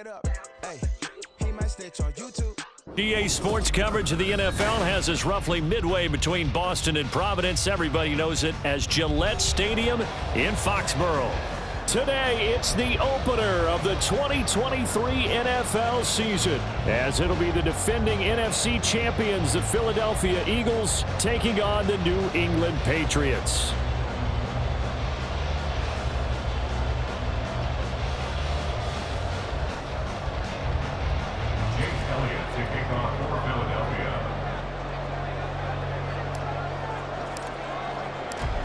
it up. Hey, he might snitch on YouTube. EA Sports coverage of the NFL has us roughly midway between Boston and Providence. Everybody knows it as Gillette Stadium in Foxborough. Today, it's the opener of the 2023 NFL season, as it'll be the defending NFC champions, the Philadelphia Eagles, taking on the New England Patriots.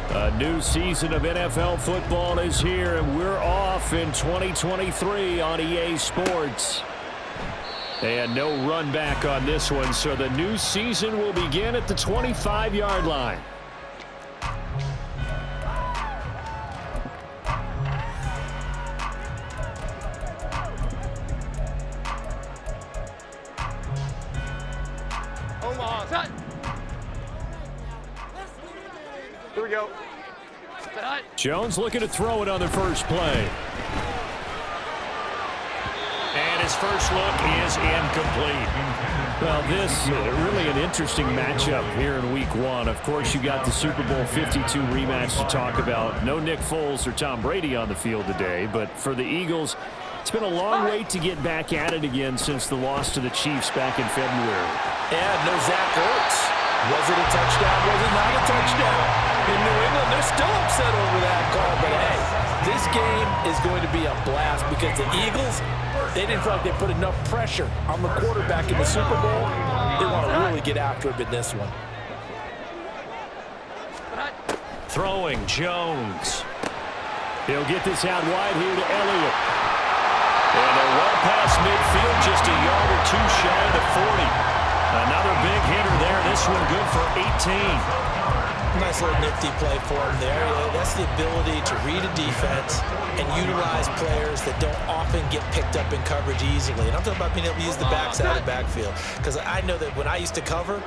A new season of NFL football is here, and we're off in 2023 on EA Sports. And no run back on this one, so the new season will begin at the 25-yard line. Here we go. Jones looking to throw it on the first play. And his first look is incomplete. Well, this really an interesting matchup here in Week 1. Of course, you got the Super Bowl 52 rematch to talk about. No Nick Foles or Tom Brady on the field today, but for the Eagles, it's been a long wait to get back at it again since the loss to the Chiefs back in February. And no Zach Ertz. Was it a touchdown? Was it not a touchdown? In New England, they're still upset over that call. But, hey, this game is going to be a blast because the Eagles, they didn't feel like they put enough pressure on the quarterback in the Super Bowl. They want to really get after him in this one. Throwing, Jones. He'll get this out wide here to Elliott. And they're well past midfield, just a yard or two shy of the 40. Another big hitter there. This one good for 18. Nice little nifty play for him there. That's the ability to read a defense and utilize players that don't often get picked up in coverage easily. And I'm talking about being able to use the backside of the backfield. Because I know that when I used to cover,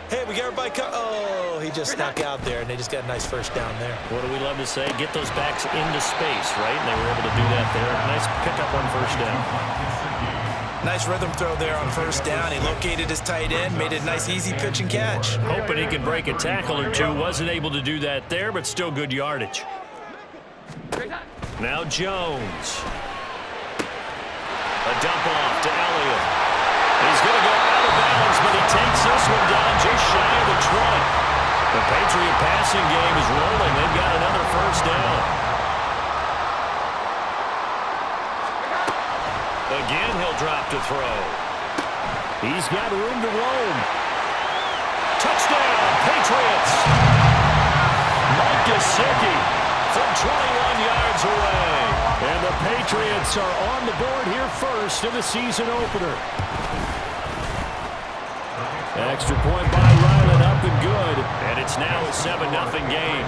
hey, we got everybody oh, he just snuck out there, and they just got a nice first down there. What do we love to say? Get those backs into space, right? And they were able to do that there. Nice pickup on first down. Nice rhythm throw there on first down. He located his tight end, made it a nice easy pitch and catch. Hoping he could break a tackle or two. Wasn't able to do that there, but still good yardage. Now Jones. A dump off to Elliott. He's going to go out of bounds, but he takes this one down just shy of the 20. The Patriot passing game is rolling. They've got another first down. Again, he'll drop to throw. He's got room to roam. Touchdown, Patriots. Mike Gesicki from 21 yards away. And the Patriots are on the board here first in the season opener. Extra point by Ryland, up and good. And it's now a 7-0 game.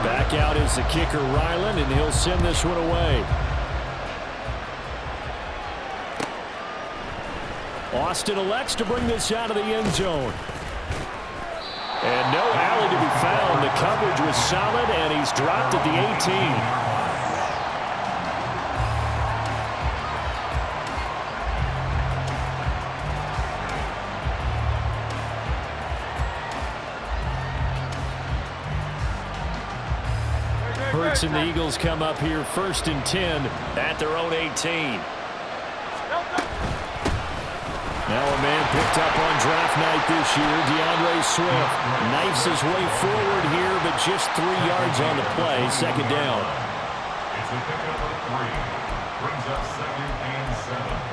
Back out is the kicker, Ryland, and he'll send this one away. Austin elects to bring this out of the end zone. And no alley to be found. The coverage was solid, and he's dropped at the 18. Hurts and the Eagles come up here 1st and 10 at their own 18. Now a man picked up on draft night this year, DeAndre Swift. Knifes his way forward here, but just 3 yards on the play. Second down. It's a pickup of 3. Brings up 2nd and 7.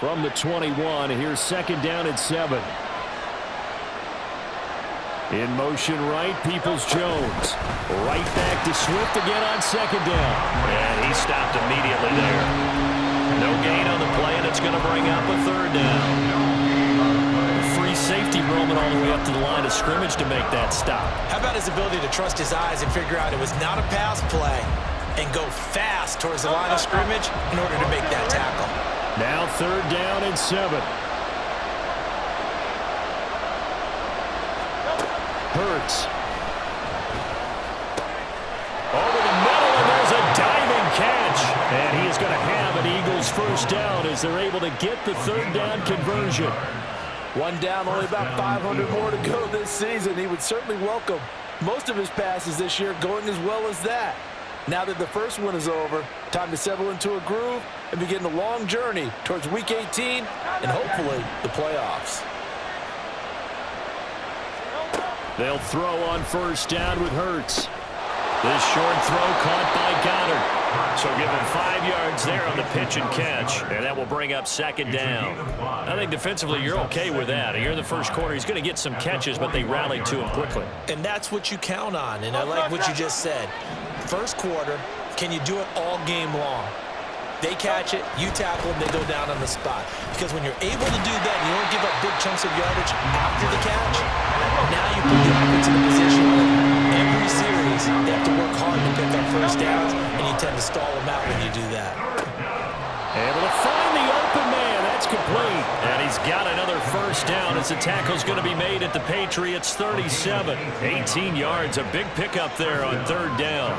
From the 21, here's 2nd down at 7. In motion right, Peoples-Jones. Right back to Swift again on 2nd down. And he stopped immediately there. No gain on the play, and it's going to bring up a 3rd down. Free safety roaming all the way up to the line of scrimmage to make that stop. How about his ability to trust his eyes and figure out it was not a pass play and go fast towards the line of scrimmage in order to make that tackle? Now 3rd down and 7. Hurts. Over the middle, and there's a diving catch. And he is going to have an Eagles 1st down as they're able to get the 3rd down conversion. 1 down, only about 500 more to go this season. He would certainly welcome most of his passes this year going as well as that. Now that the first one is over, time to settle into a groove and begin the long journey towards Week 18 and hopefully the playoffs. They'll throw on 1st down with Hurts. This short throw caught by Goddard. So give him 5 yards there on the pitch and catch, and that will bring up 2nd down. I think defensively you're okay with that. Here in the first quarter, he's going to get some catches, but they rallied to him quickly. And that's what you count on, and I like what you just said. First quarter, can you do it all game long? They catch it, you tackle them, they go down on the spot. Because when you're able to do that, and you don't give up big chunks of yardage after the catch, now you put the offense in a position where every series they have to work hard to pick up 1st downs, and you tend to stall them out when you do that. Able to find the open man. That's complete. And he's got another 1st down as the tackle's going to be made at the Patriots 37. 18 yards, a big pickup there on 3rd down.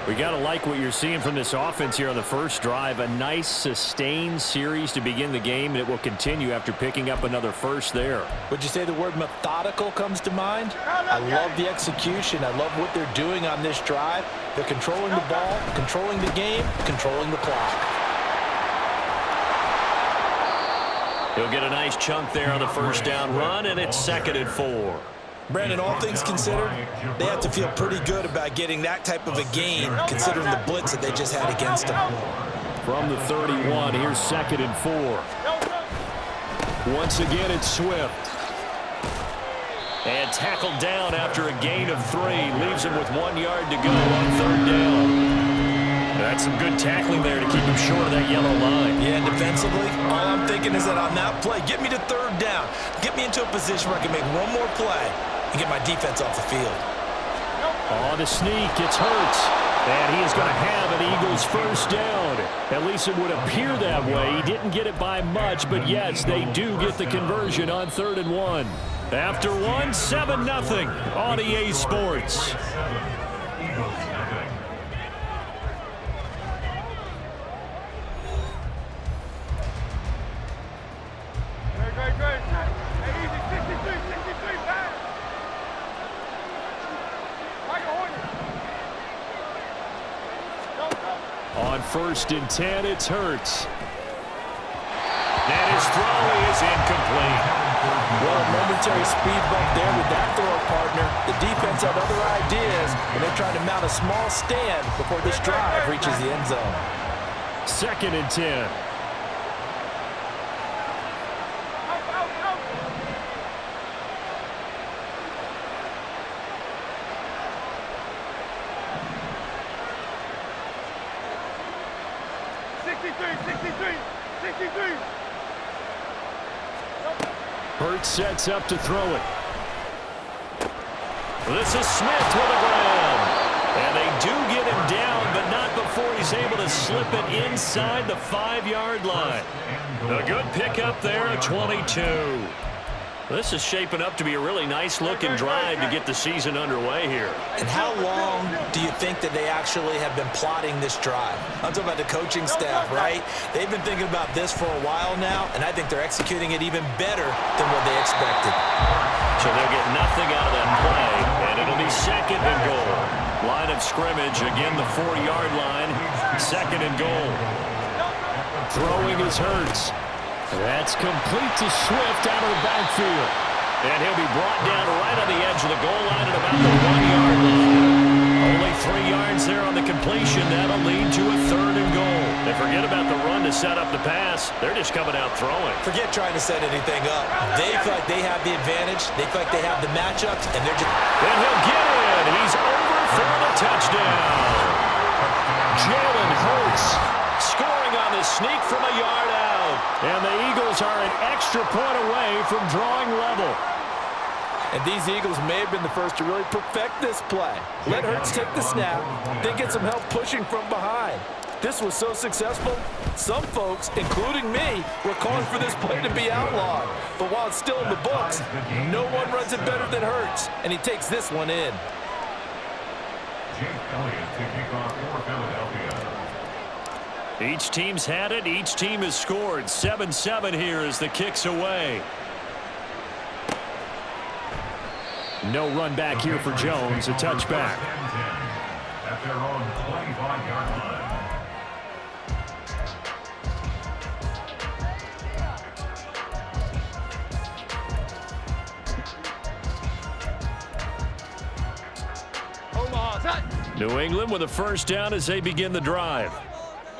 We got to like what you're seeing from this offense here on the first drive. A nice, sustained series to begin the game, and it will continue after picking up another 1st there. Would you say the word methodical comes to mind? I love the execution. I love what they're doing on this drive. They're controlling the ball, controlling the game, controlling the clock. He'll get a nice chunk there on the 1st down run, and it's 2nd and 4. Brandon, all things considered, they have to feel pretty good about getting that type of a gain, considering the blitz that they just had against them. From the 31, here's 2nd and 4. Once again, it's Swift. And tackled down after a gain of 3. Leaves him with 1 yard to go on 3rd down. That's some good tackling there to keep him short of that yellow line. Yeah, and defensively, all I'm thinking is that on that play, get me to 3rd down. Get me into a position where I can make one more play and get my defense off the field. On the sneak, it's Hurts. And he is going to have an Eagles 1st down. At least it would appear that way. He didn't get it by much, but yes, they do get the conversion on 3rd and 1. After 1, 7-0 on EA Sports. On 1st and 10, it's Hurts. And his throw is incomplete. Well, a momentary speed bump there with that throw partner. The defense had other ideas, and they're trying to mount a small stand before this drive reaches the end zone. 2nd and 10. Hurts sets up to throw it. This is Smith with a grab. And they do get him down, but not before he's able to slip it inside the 5-yard line. A good pickup there at 22. This is shaping up to be a really nice-looking drive to get the season underway here. And how long do you think that they actually have been plotting this drive? I'm talking about the coaching staff, right? They've been thinking about this for a while now, and I think they're executing it even better than what they expected. So they'll get nothing out of that play, and it'll be 2nd and goal. Line of scrimmage, again the 4-yard line, 2nd and goal. Throwing is Hurts. That's complete to Swift out of the backfield. And he'll be brought down right on the edge of the goal line at about the 1-yard line. Only 3 yards there on the completion. That'll lead to a 3rd and goal. They forget about the run to set up the pass. They're just coming out throwing. Forget trying to set anything up. They feel like they have the advantage. They feel like they have the matchups, and they're just... And he'll get in. He's over for the touchdown. Jalen Hurts scoring on the sneak from a yard out. And the Eagles are an extra point away from drawing level. And these Eagles may have been the first to really perfect this play. Let Hurts take the snap, then get some help pushing from behind. This was so successful, some folks, including me, were calling for this play to be outlawed. But while it's still in the books, no one runs it better than Hurts, and he takes this one in. Jake Elliott to kick off for Philadelphia. Each team's had it. Each team has scored. 7-7 here as the kick's away. No run back here for Jones. A touchback. At their own 25-yard line. New England with a first down as they begin the drive.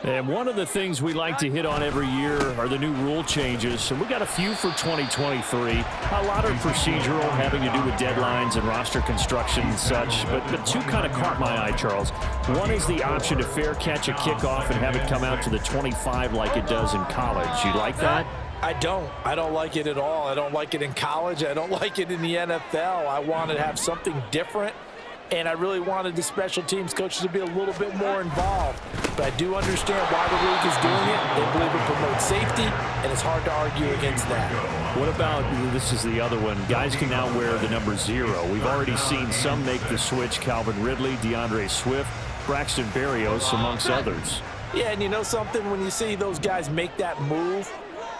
And one of the things we like to hit on every year are the new rule changes. And we got a few for 2023. A lot are procedural, having to do with deadlines and roster construction and such. But two kind of caught my eye, Charles. One is the option to fair catch a kickoff and have it come out to the 25 like it does in college. You like that? I don't like it at all. I don't like it in college. I don't like it in the NFL. I want to have something different. And I really wanted the special teams coaches to be a little bit more involved. But I do understand why the league is doing it. They believe it promotes safety, and it's hard to argue against that. What about, this is the other one, guys can now wear the number 0. We've already seen some make the switch, Calvin Ridley, DeAndre Swift, Braxton Berrios, amongst others. Yeah, and you know something? When you see those guys make that move,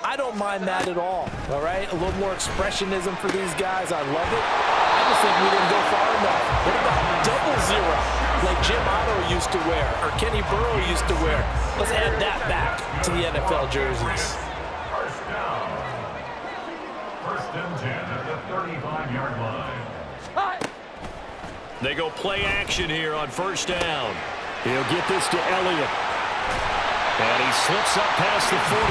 I don't mind that at all right? A little more expressionism for these guys. I love it. I just think we didn't go far enough. What about double 0, like Jim Otto used to wear or Kenny Burrow used to wear? Let's add that back to the NFL jerseys. First down. First and 10 at the 35-yard line. They go play action here on first down. He'll get this to Elliott. And he slips up past the 45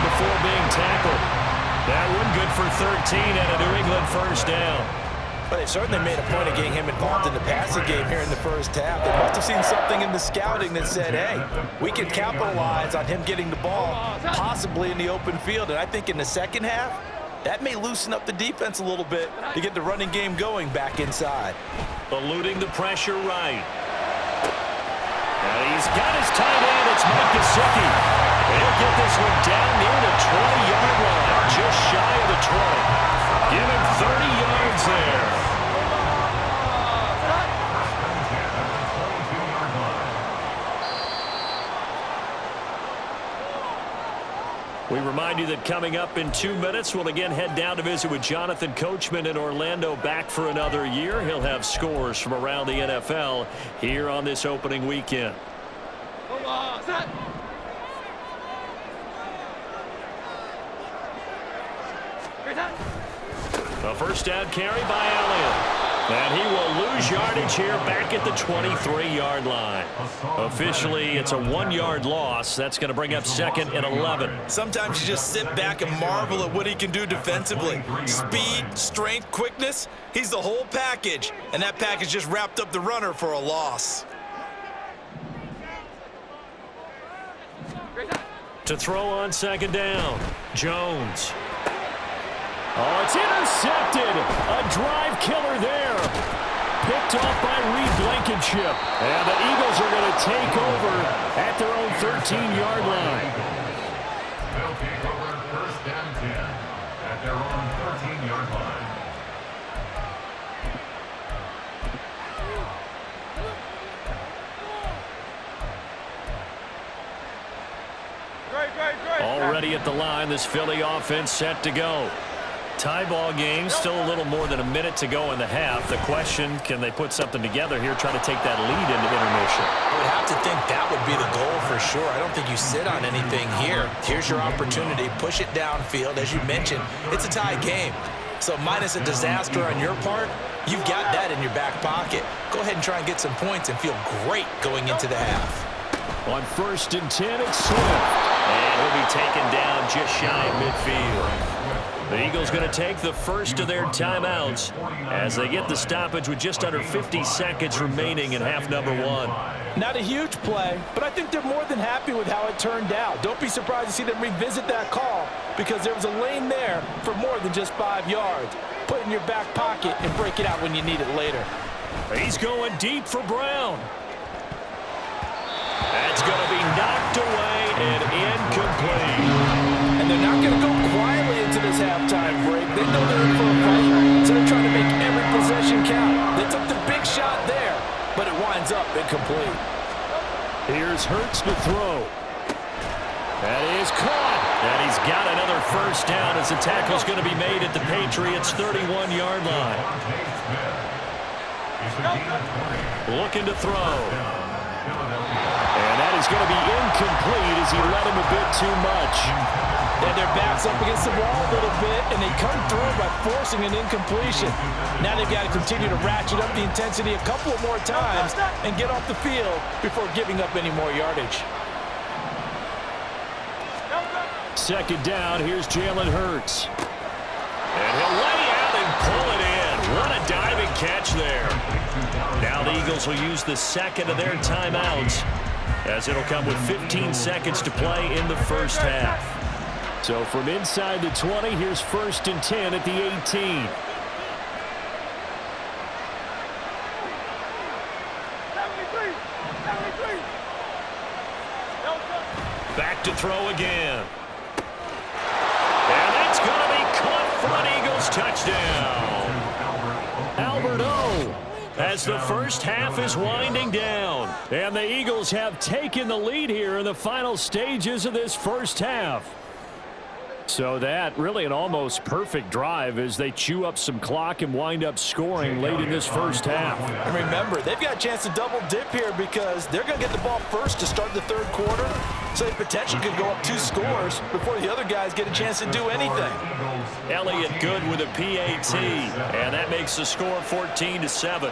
before being tackled. That one good for 13 and a New England first down. But they certainly made a point of getting him involved in the passing game here in the first half. They must have seen something in the scouting that said, hey, we can capitalize on him getting the ball, possibly in the open field. And I think in the second half, that may loosen up the defense a little bit to get the running game going back inside. Eluding the pressure right. And he's got his tight end. It's Mike Gesicki. He'll get this one down near the 20-yard line, just shy of the 20. Give him 30 yards there. We remind you that coming up in 2 minutes, we'll again head down to visit with Jonathan Coachman in Orlando, back for another year. He'll have scores from around the NFL here on this opening weekend. A first down carry by Elliott. And he will lose yardage here back at the 23-yard line. Officially, it's a 1-yard loss. That's going to bring up second and 11. Sometimes you just sit back and marvel at what he can do defensively. Speed, strength, quickness, he's the whole package. And that package just wrapped up the runner for a loss. To throw on second down, Jones. Oh, it's intercepted. A drive killer there. Picked off by Reed Blankenship. And the Eagles are going to take over at their own 13-yard line. They'll take over first and 10 at their own 13-yard line. Already at the line, this Philly offense set to go. Tie ball game, still a little more than a minute to go in the half. The question, can they put something together here, try to take that lead into intermission? I would have to think that would be the goal for sure. I don't think you sit on anything here. Here's your opportunity. Push it downfield. As you mentioned, it's a tie game. So minus a disaster on your part, you've got that in your back pocket. Go ahead and try and get some points and feel great going into the half. On first and 10, it's Swift. And he'll be taken down just shy of midfield. The Eagles going to take the first of their timeouts as they get the stoppage with just under 50 seconds remaining in half number 1. Not a huge play, but I think they're more than happy with how it turned out. Don't be surprised to see them revisit that call because there was a lane there for more than just 5 yards. Put it in your back pocket and break it out when you need it later. He's going deep for Brown. That's going to be knocked they're not going to go quietly into this halftime break. They know they're in for a fight, so they're trying to make every possession count. They took the big shot there, but it winds up incomplete. Here's Hurts to throw. That is caught. And he's got another first down as the tackle's going to be made at the Patriots' 31-yard line. Looking to throw. And that is going to be incomplete as he led him a bit too much. And their backs up against the wall a little bit, and they come through by forcing an incompletion. Now they've got to continue to ratchet up the intensity a couple of more times and get off the field before giving up any more yardage. Second down, here's Jalen Hurts. And he'll lay out and pull it in. What a diving catch there. Now the Eagles will use the second of their timeouts, as it'll come with 15 seconds to play in the first half. So from inside the 20, here's 1st and 10 at the 18. Back to throw again. And that's going to be caught for an Eagles touchdown. Albert O, as the first half is winding down. And the Eagles have taken the lead here in the final stages of this first half. So that really an almost perfect drive as they chew up some clock and wind up scoring late in this first half. And remember, they've got a chance to double dip here because they're going to get the ball first to start the third quarter. So they potentially could go up 2 scores before the other guys get a chance to do anything. Elliott good with a PAT, and that makes the score 14-7. Elliott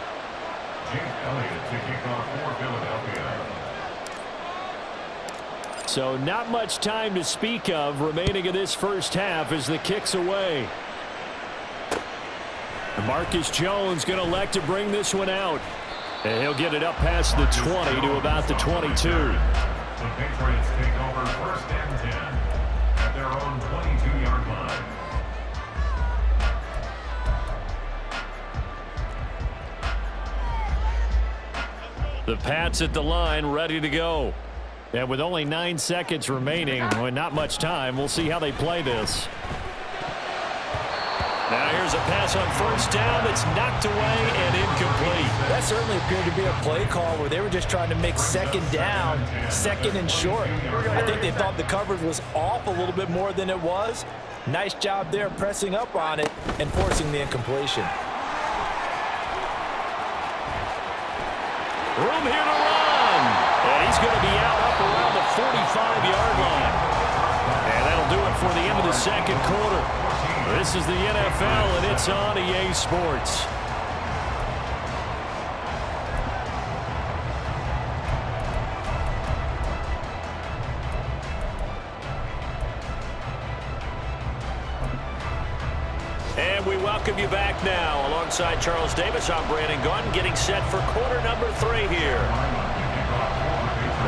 to kick off for Philadelphia. So not much time to speak of remaining in this first half as the kick's away. Marcus Jones going to elect to bring this one out. And he'll get it up past the 20 to about the 22. The Patriots take over 1st and 10 at their own 22-yard line. The Pats at the line ready to go. And with only 9 seconds remaining, well, not much time, we'll see how they play this. Now here's a pass on 1st down that's knocked away and incomplete. That certainly appeared to be a play call where they were just trying to make 2nd down, 2nd and short. I think they thought the coverage was off a little bit more than it was. Nice job there pressing up on it and forcing the incompletion. Room here to run. And he's going to be out up around the 45-yard line. And that'll do it for the end of the second quarter. This is the NFL, and it's on EA Sports. And we welcome you back now. Alongside Charles Davis, I'm Brandon Gaudin, getting set for quarter number 3 here.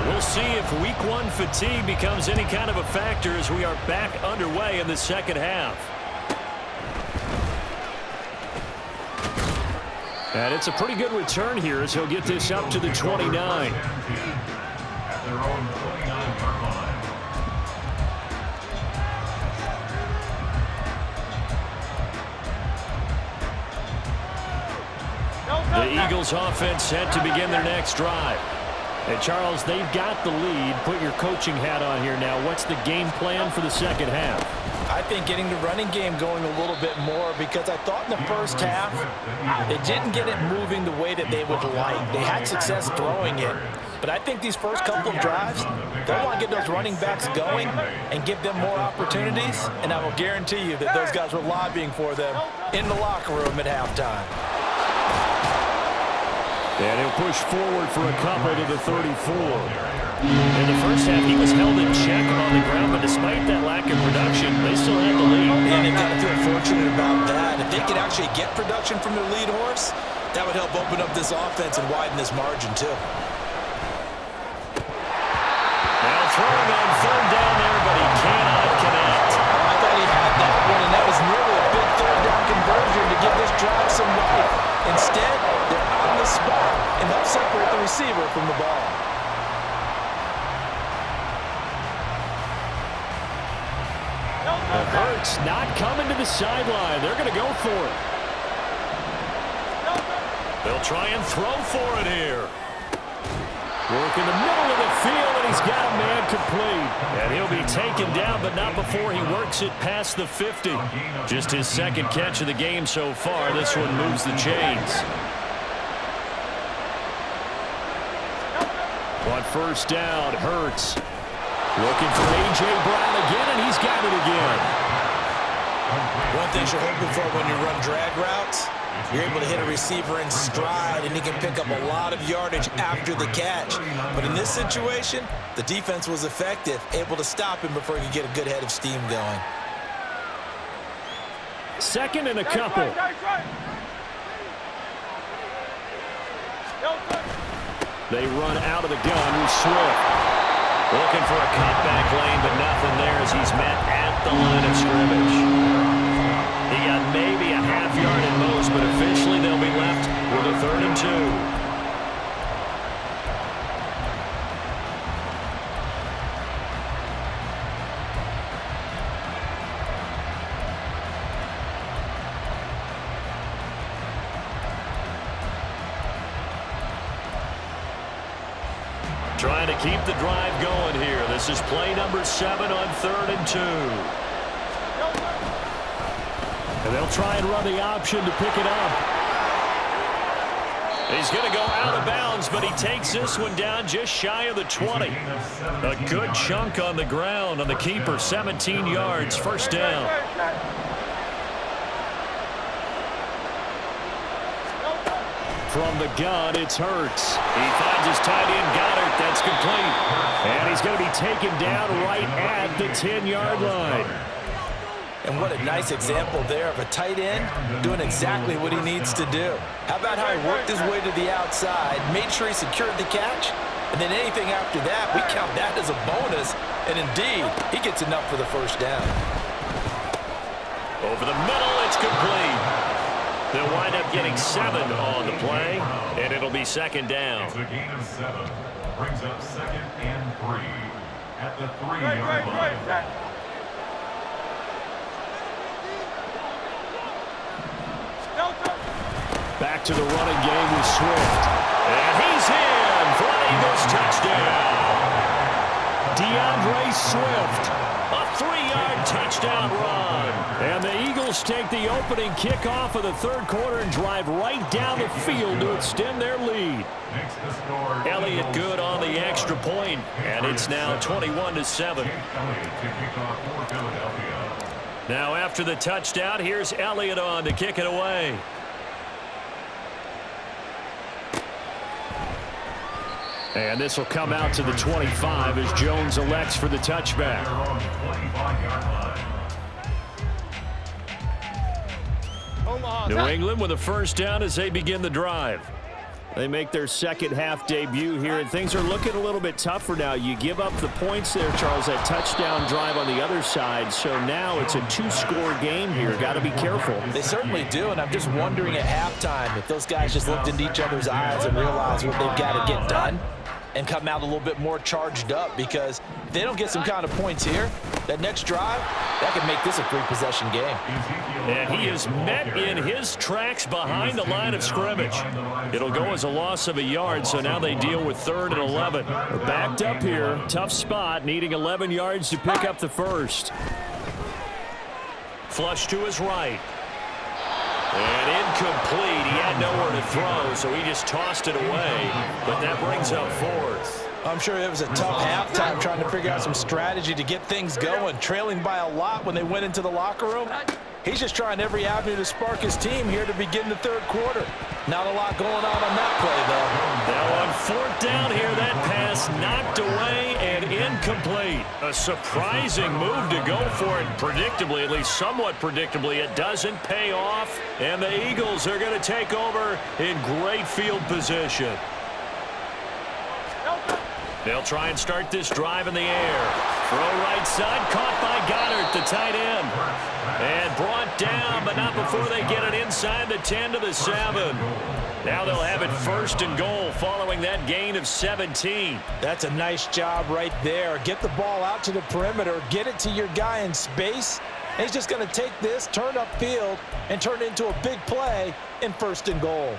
We'll see if week 1 fatigue becomes any kind of a factor as we are back underway in the second half. And it's a pretty good return here as he'll get this up to the 29. At their own 29-yard line. The Eagles offense set to begin their next drive. And Charles, they've got the lead. Put your coaching hat on here now. What's the game plan for the second half? I think getting the running game going a little bit more because I thought in the first half they didn't get it moving the way that they would like. They had success throwing it. But I think these first couple of drives, they'll want to get those running backs going and give them more opportunities. And I will guarantee you that those guys were lobbying for them in the locker room at halftime. And he'll push forward for a couple to the 34. In the first half, he was held in check on the ground, but despite that lack of production, they still had the lead. And they've got to feel fortunate about that. If they could actually get production from their lead horse, that would help open up this offense and widen this margin, too. Now throwing on 3rd down there, but he cannot connect. I thought he had that one, and that was nearly a big 3rd down conversion to give this drive some life. Instead, they're on the spot and help separate the receiver from the ball. It's not coming to the sideline. They're going to go for it. They'll try and throw for it here. Work in the middle of the field, and he's got a man complete. And he'll be taken down, but not before he works it past the 50. Just his second catch of the game so far. This one moves the chains. On first down, Hurts. Looking for A.J. Brown again, and he's got it again. One thing you're hoping for when you run drag routes, you're able to hit a receiver in stride, and he can pick up a lot of yardage after the catch. But in this situation, the defense was effective, able to stop him before he could get a good head of steam going. Second and a couple. They run out of the gun with Swift. Looking for a cutback lane, but nothing there as he's met at the line of scrimmage. He got maybe a half yard at most, but officially they'll be left with a 3rd and 2. Trying to keep the drive going here. This is play number 7 on 3rd and 2. And they'll try and run the option to pick it up. He's going to go out of bounds, but he takes this one down just shy of the 20. A good chunk on the ground on the keeper, 17 yards, first down. From the gun, it's Hurts. He finds his tight end, Goddard. That's complete. And he's going to be taken down right at the 10-yard line. And what a nice example there of a tight end doing exactly what he needs to do. How about how he worked his way to the outside, made sure he secured the catch, and then anything after that, we count that as a bonus. And indeed, he gets enough for the first down. Over the middle, it's complete. They'll wind up getting 7 on the play, and it'll be second down. It's a gain of 7. Brings up 2nd and 3 at the 3-yard line. Back to the running game with Swift. And he's in for an Eagles touchdown. DeAndre Swift, a 3-yard touchdown run. And the Eagles take the opening kickoff of the 3rd quarter and drive right down the field to extend their lead. Elliott good on the extra point, and it's now 21-7. Now after the touchdown, here's Elliott on to kick it away. And this will come out to the 25 as Jones elects for the touchback. New England with a first down as they begin the drive. They make their second half debut here, and things are looking a little bit tougher now. You give up the points there, Charles, that touchdown drive on the other side. So now it's a 2-score game here. Got to be careful. They certainly do, and I'm just wondering at halftime if those guys just looked into each other's eyes and realized what they've got to get done and come out a little bit more charged up, because if they don't get some kind of points here, that next drive, that could make this a 3-possession game. And he is met in his tracks behind the line of scrimmage. It'll go as a loss of a yard, so now they deal with 3rd and 11. They're backed up here. Tough spot, needing 11 yards to pick up the first. Flush to his right. And incomplete. He had nowhere to throw, so he just tossed it away. But that brings up 4th. I'm sure it was a tough halftime trying to figure out some strategy to get things going, trailing by a lot when they went into the locker room. He's just trying every avenue to spark his team here to begin the 3rd quarter. Not a lot going on that play, though. Now on 4th down here, that pass knocked away and incomplete. A surprising move to go for it. Predictably, at least somewhat predictably, it doesn't pay off. And the Eagles are going to take over in great field position. They'll try and start this drive in the air. Throw right side, caught by Goddard, the tight end. And brought down, but not before they get it inside the 10 to the 7. Now they'll have it 1st and goal following that gain of 17. That's a nice job right there. Get the ball out to the perimeter, get it to your guy in space, And he's just going to take this, turn upfield, and turn it into a big play in 1st and goal.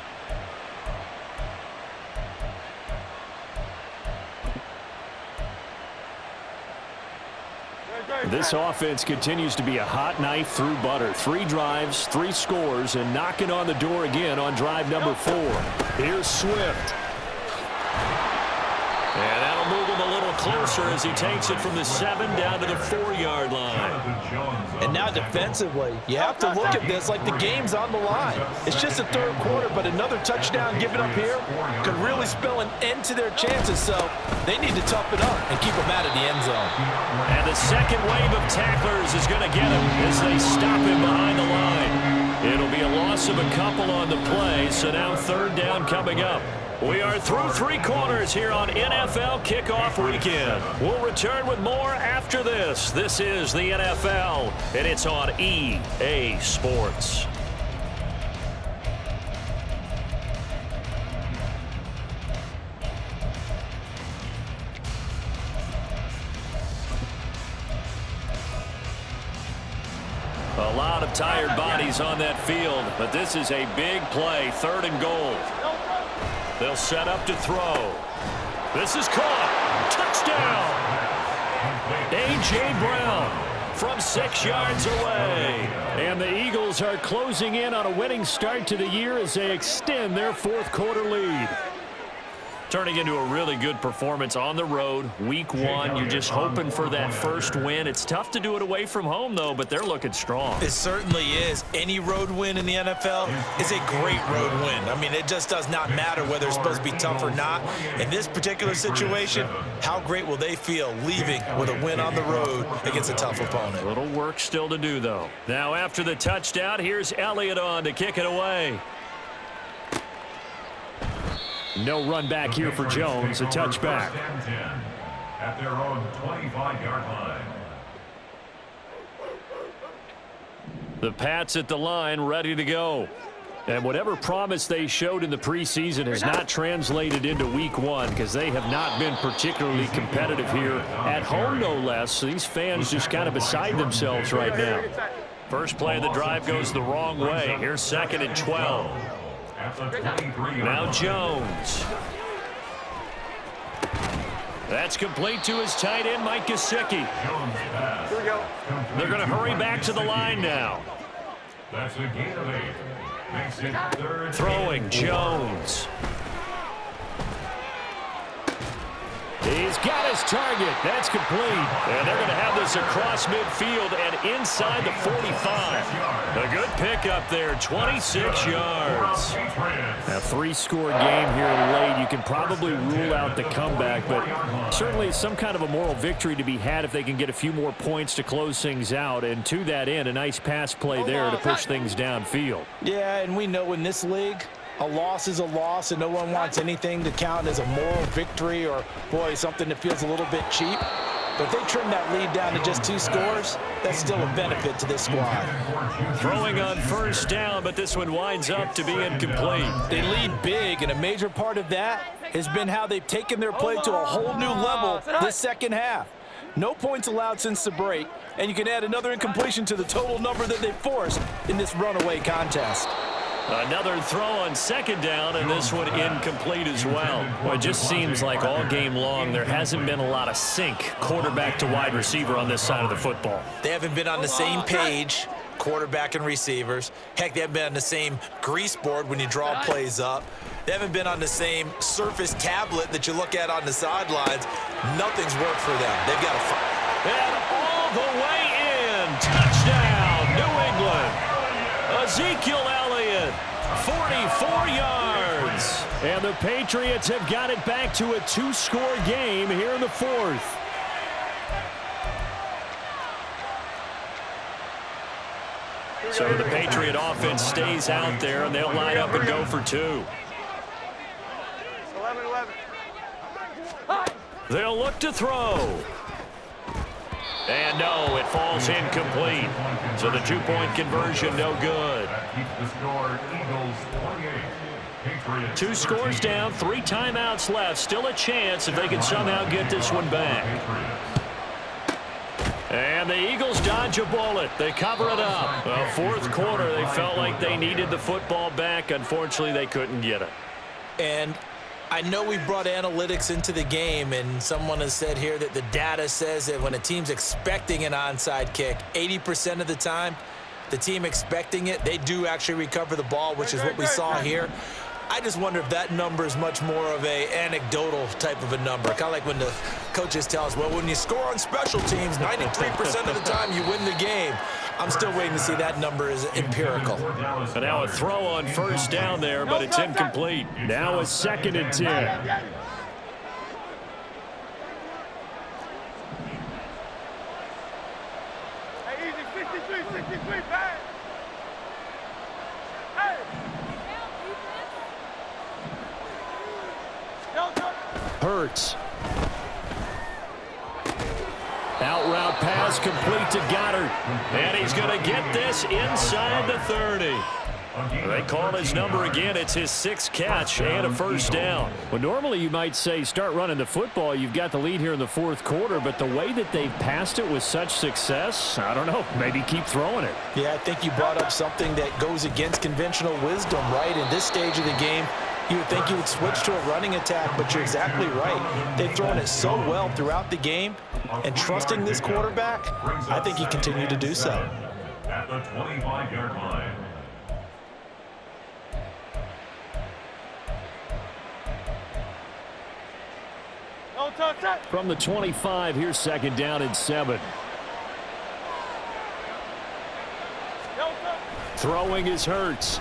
This offense continues to be a hot knife through butter. 3 drives, 3 scores, and knocking on the door again on drive number 4. Here's Swift. And that'll move him a little closer as he takes it from the 7 down to the 4-yard line. And now defensively, you have to look at this like the game's on the line. It's just the 3rd quarter, but another touchdown given up here could really spell an end to their chances, so they need to tough it up and keep them out of the end zone. And the second wave of tacklers is going to get him as they stop him behind the line. It'll be a loss of a couple on the play, so now 3rd down coming up. We are through 3 quarters here on NFL Kickoff Weekend. We'll return with more after this. This is the NFL, and it's on EA Sports. A lot of tired bodies on that field, but this is a big play, 3rd and goal. They'll set up to throw. This is caught. Touchdown. A.J. Brown from 6 yards away. And the Eagles are closing in on a winning start to the year as they extend their 4th quarter lead. Turning into a really good performance on the road, week 1. You're just hoping for that first win. It's tough to do it away from home, though, but they're looking strong. It certainly is. Any road win in the NFL is a great road win. I mean, it just does not matter whether it's supposed to be tough or not. In this particular situation, how great will they feel leaving with a win on the road against a tough opponent? A little work still to do, though. Now, after the touchdown, here's Elliott on to kick it away. No run back here for Jones, a touchback. At their own 25-yard line. The Pats at the line, ready to go. And whatever promise they showed in the preseason has not translated into week 1 because they have not been particularly competitive here at home, no less. So these fans just kind of beside themselves right now. First play of the drive goes the wrong way. Here's 2nd and 12. Now Jones. That's complete to his tight end, Mike Gesicki. They're going to hurry back to the line now. That's a gain of 8. Makes it 3rd. Throwing Jones. He's got his target. That's complete. And they're going to have this across midfield and inside the 45. A good pickup there, 26 yards. A 3-score game here late. You can probably rule out the comeback, but certainly some kind of a moral victory to be had if they can get a few more points to close things out. And to that end, a nice pass play there to push things downfield. Yeah, and we know in this league, a loss is a loss, and no one wants anything to count as a moral victory or, boy, something that feels a little bit cheap. But if they trim that lead down to just 2 scores, that's still a benefit to this squad. Throwing on 1st down, but this one winds up to be incomplete. They lead big, and a major part of that has been how they've taken their play to a whole new level this second half. No points allowed since the break, and you can add another incompletion to the total number that they forced in this runaway contest. Another throw on 2nd down, and this one incomplete as well. Well, it just seems like all game long there hasn't been a lot of sync quarterback to wide receiver on this side of the football. They haven't been on the same page, quarterback and receivers. Heck, they haven't been on the same grease board when you draw plays up. They haven't been on the same Surface tablet that you look at on the sidelines. Nothing's worked for them. They've got to fight. And all the way in. Touchdown, New England. Ezekiel Elliott, 44 yards. And the Patriots have got it back to a 2-score game here in the 4th. So the Patriot offense stays out there, and they'll line up and go for 2. 11-11. They'll look to throw. And no, it falls incomplete. So the 2-point conversion, no good. That keeps the score Eagles 28. Patriots 2 scores down, 3 timeouts left. Still a chance if they can somehow get this one back. And the Eagles dodge a bullet. They cover it up. Fourth quarter, they felt like they needed the football back. Unfortunately, they couldn't get it. And I know we brought analytics into the game, and someone has said here that the data says that when a team's expecting an onside kick, 80% of the time, the team expecting it, they do actually recover the ball, which is what we saw here. I just wonder if that number is much more of a anecdotal type of a number. Kind of like when the coaches tell us, well, when you score on special teams, 93% of the time you win the game. I'm still waiting to see that number is empirical. And now a throw on first down there, but it's incomplete. Now a 2nd and 10. Hurts. Out route pass complete to Goddard. And he's going to get this inside the 30. They call his number again. It's his 6th catch and a first down. Well, normally you might say start running the football. You've got the lead here in the fourth quarter, but the way that they've passed it with such success, I don't know, maybe keep throwing it. Yeah, I think you brought up something that goes against conventional wisdom, right? In this stage of the game, you would think you would switch to a running attack, but you're exactly right. They've thrown it so well throughout the game, and trusting this quarterback, I think he continued to do so. At the 25-yard line. From the 25, here's 2nd down and 7. Throwing is Hurts.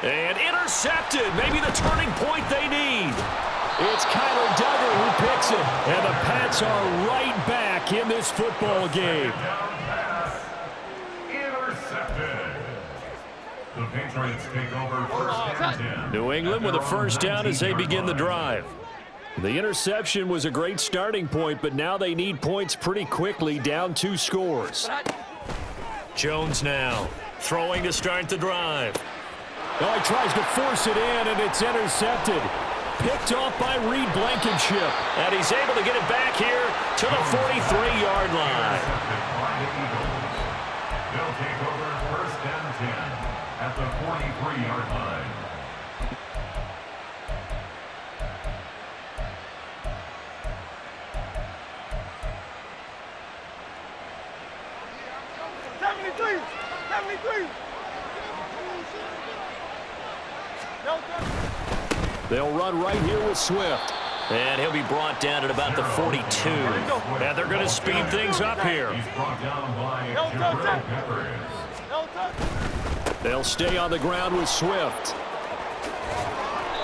And intercepted. Maybe the turning point they need. It's Kyler Duggar who picks it. And the Pats are right back in this football game. Intercepted. The Patriots take over first and 10. New England with a first down as they begin the drive. The interception was a great starting point, but now they need points pretty quickly, down 2 scores. Jones now throwing to start the drive. Oh, he tries to force it in, and it's intercepted. Picked off by Reed Blankenship. And he's able to get it back here to the 43-yard line. They'll take over first and 10 at the 43-yard line. They'll run right here with Swift. And he'll be brought down at about the 42. And they're going to speed things up here. He's brought down by Peppers. They'll stay on the ground with Swift.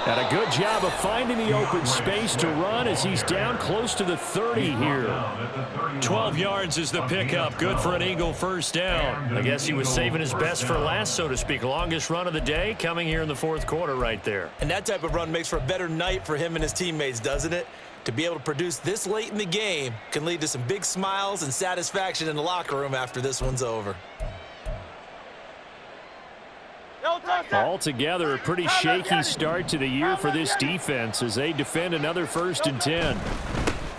And a good job of finding the open space to run as he's down close to the 30 here. 12 yards is the pickup. Good for an Eagle first down. I guess he was saving his best for last, so to speak. Longest run of the day coming here in the fourth quarter right there. And that type of run makes for a better night for him and his teammates, doesn't it? To be able to produce this late in the game can lead to some big smiles and satisfaction in the locker room after this one's over. Altogether, a pretty shaky start to the year for this defense as they defend another first and 10.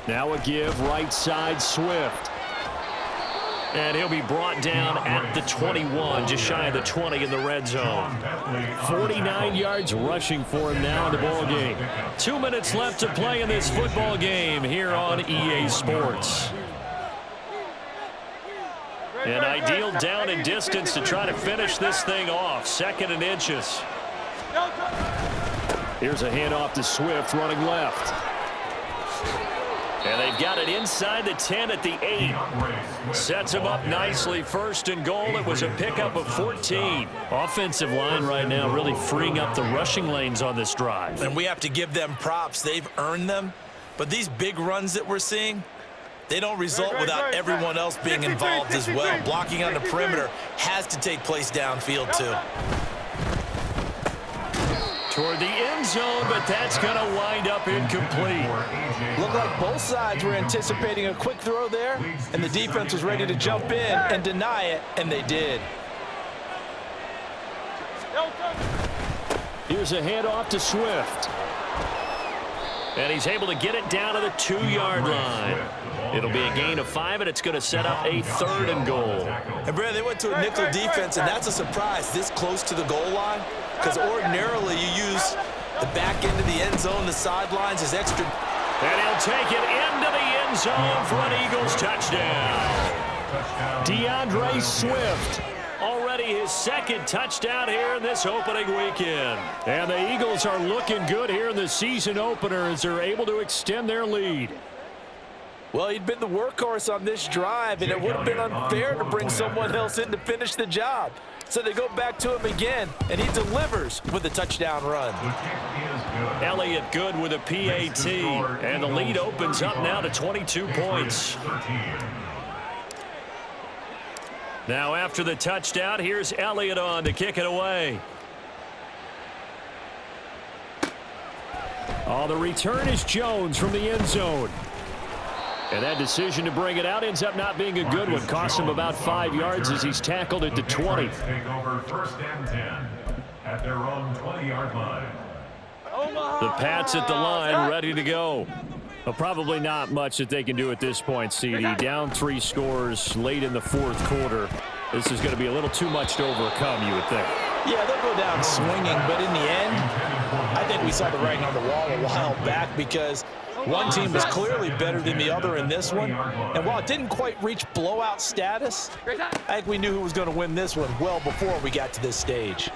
Now a give right side Swift. And he'll be brought down at the 21, just shy of the 20 in the red zone. 49 yards rushing for him now in the ball game. 2 minutes left to play in this football game here on EA Sports. An ideal down and distance to try to finish this thing off. 2nd and inches. Here's a handoff to Swift running left. And they've got it inside the 10 at the 8. Sets him up nicely. 1st and goal. It was a pickup of 14. Offensive line right now really freeing up the rushing lanes on this drive. And we have to give them props. They've earned them. But these big runs that we're seeing, they don't result without everyone else being involved as well. Blocking on the perimeter has to take place downfield too. Toward the end zone, but that's going to wind up incomplete. Looked like both sides were anticipating a quick throw there, and the defense was ready to jump in and deny it, and they did. Here's a handoff to Swift. And he's able to get it down to the 2-yard line. It'll be a gain of 5, and it's going to set up a 3rd and goal. And, Brad, they went to a nickel defense, and that's a surprise this close to the goal line, because ordinarily you use the back end of the end zone, the sidelines as extra. And he'll take it into the end zone for an Eagles touchdown. DeAndre Swift, already his 2nd touchdown here in this opening weekend. And the Eagles are looking good here in the season opener as they're able to extend their lead. Well, he'd been the workhorse on this drive, and it would have been unfair to bring someone else in to finish the job. So they go back to him again, and he delivers with a touchdown run. Elliott good with a PAT, and the lead opens up now to 22 points. Now after the touchdown, here's Elliott on to kick it away. Oh, the return is Jones from the end zone. And that decision to bring it out ends up not being a good one. Costs him about 5 yards as he's tackled at the 20. Take over 1st and 10 at their own 20-yard line. The Pats at the line, ready to go. Well, probably not much that they can do at this point, CD. Down 3 scores late in the 4th quarter. This is going to be a little too much to overcome, you would think. Yeah, they'll go down swinging, but in the end, I think we saw the writing on the wall a while back because one team was clearly better than the other in this one. And while it didn't quite reach blowout status, I think we knew who was going to win this one well before we got to this stage.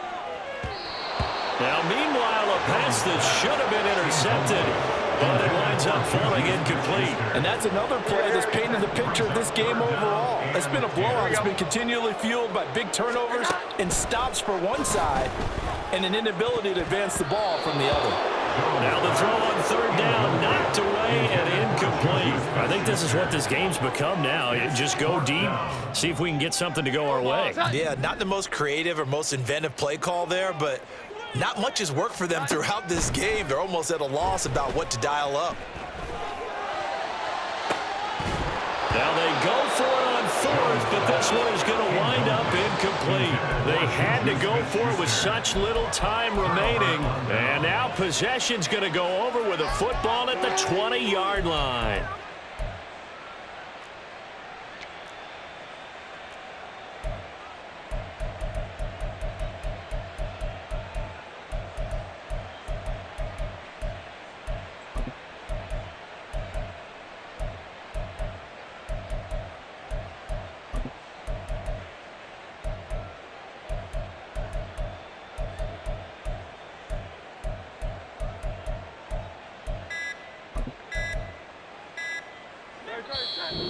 Now, meanwhile, a pass that should have been intercepted, but it winds up falling incomplete. And that's another play that's painted the picture of this game overall. It's been a blowout. It's been continually fueled by big turnovers and stops for one side and an inability to advance the ball from the other. Now the throw on 3rd down, knocked away and incomplete. I think this is what this game's become now. Just go deep, see if we can get something to go our way. Yeah, not the most creative or most inventive play call there, but not much has worked for them throughout this game. They're almost at a loss about what to dial up. Now they go for it on 4th, but this one is going to wind up incomplete. They had to go for it with such little time remaining. And now possession's going to go over with a football at the 20-yard line.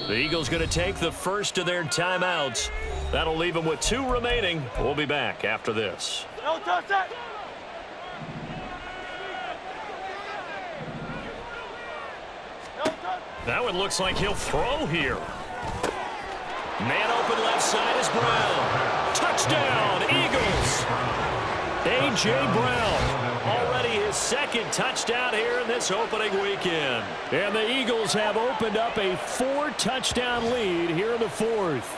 The Eagles going to take the first of their timeouts. That'll leave them with 2 remaining. We'll be back after this. That one looks like he'll throw here. Man open left side is Brown. Touchdown, Eagles. A.J. Brown. Already his 2nd touchdown here in this opening weekend. And the Eagles have opened up a 4-touchdown lead here in the 4th.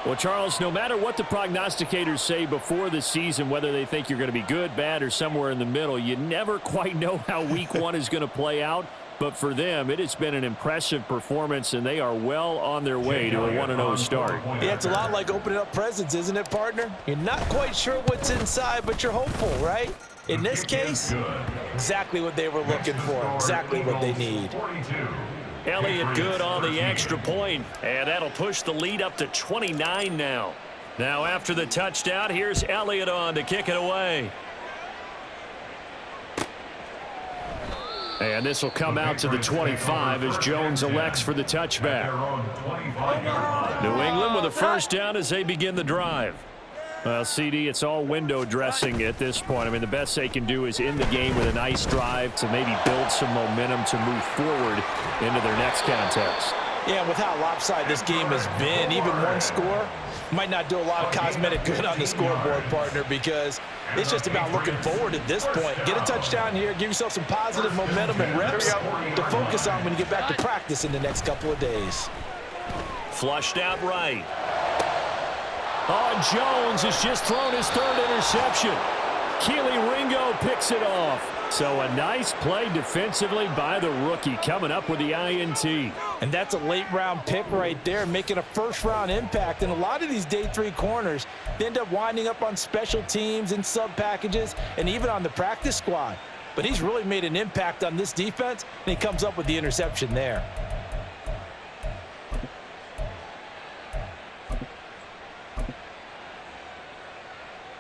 Well, Charles, no matter what the prognosticators say before the season, whether they think you're going to be good, bad, or somewhere in the middle, you never quite know how week 1 is going to play out. But for them, it has been an impressive performance, and they are well on their way to a 1-0 start. Yeah, it's a lot like opening up presents, isn't it, partner? You're not quite sure what's inside, but you're hopeful, right? In this case, exactly what they were looking for, exactly what they need. Elliott good on the extra point, and that'll push the lead up to 29 now. Now after the touchdown, here's Elliott on to kick it away. And this will come out to the 25 as Jones elects for the touchback. New England with a 1st down as they begin the drive. Well, CD, it's all window dressing at this point. I mean, the best they can do is end the game with a nice drive to maybe build some momentum to move forward into their next contest. Yeah, with how lopsided this game has been, even one score might not do a lot of cosmetic good on the scoreboard, partner, because it's just about looking forward at this point. Get a touchdown here, give yourself some positive momentum and reps to focus on when you get back to practice in the next couple of days. Flushed out right. Oh, Jones has just thrown his 3rd interception. Keely Ringo picks it off. So a nice play defensively by the rookie, coming up with the INT. And that's a late-round pick right there, making a first-round impact. And a lot of these day 3 corners, they end up winding up on special teams and sub-packages and even on the practice squad. But he's really made an impact on this defense, and he comes up with the interception there.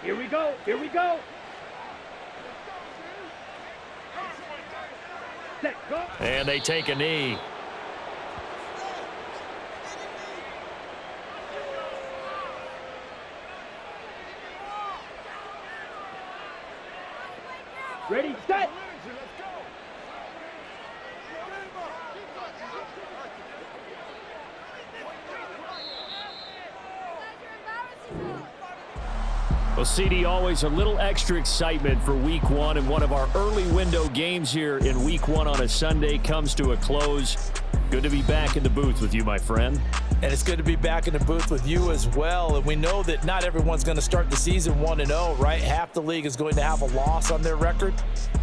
Here we go. Here we go. Set, go. And they take a knee. Ready, set. Well, CD, always a little extra excitement for Week 1, and one of our early window games here in Week 1 on a Sunday comes to a close. Good to be back in the booth with you, my friend. And it's good to be back in the booth with you as well. And we know that not everyone's going to start the season 1-0, right? Half the league is going to have a loss on their record,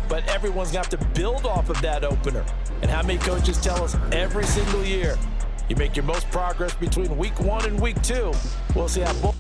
but everyone's going to have to build off of that opener. And how many coaches tell us every single year, you make your most progress between Week 1 and Week 2. We'll see how both